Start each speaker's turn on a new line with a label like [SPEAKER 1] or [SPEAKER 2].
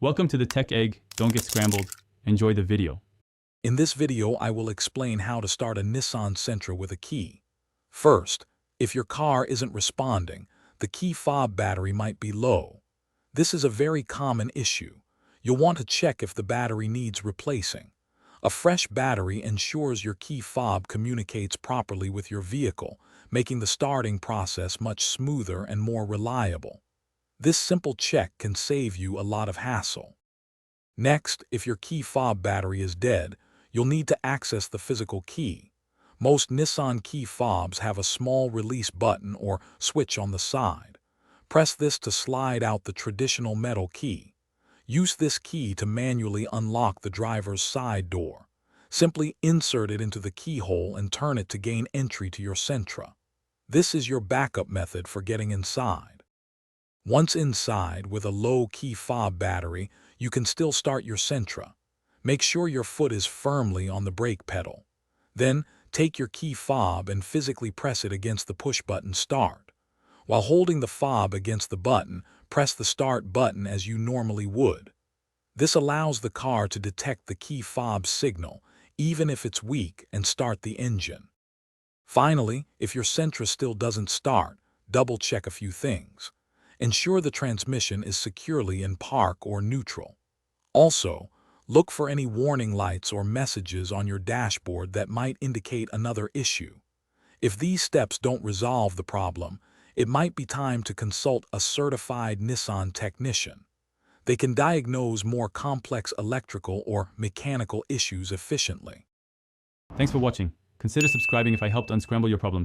[SPEAKER 1] Welcome to the Tech Egg. Don't get scrambled. Enjoy the video.
[SPEAKER 2] In this video, I will explain how to start a Nissan Sentra with a key. First, if your car isn't responding, the key fob battery might be low. This is a very common issue. You'll want to check if the battery needs replacing. A fresh battery ensures your key fob communicates properly with your vehicle, making the starting process much smoother and more reliable. This simple check can save you a lot of hassle. Next, if your key fob battery is dead, you'll need to access the physical key. Most Nissan key fobs have a small release button or switch on the side. Press this to slide out the traditional metal key. Use this key to manually unlock the driver's side door. Simply insert it into the keyhole and turn it to gain entry to your Sentra. This is your backup method for getting inside. Once inside with a low key fob battery, you can still start your Sentra. Make sure your foot is firmly on the brake pedal. Then, take your key fob and physically press it against the push button Start. While holding the fob against the button, press the Start button as you normally would. This allows the car to detect the key fob signal, even if it's weak, and start the engine. Finally, if your Sentra still doesn't start, double-check a few things. Ensure the transmission is securely in park or neutral. Also, look for any warning lights or messages on your dashboard that might indicate another issue. If these steps don't resolve the problem, it might be time to consult a certified Nissan technician. They can diagnose more complex electrical or mechanical issues efficiently.
[SPEAKER 1] Thanks for watching. Consider subscribing if I helped unscramble your problems.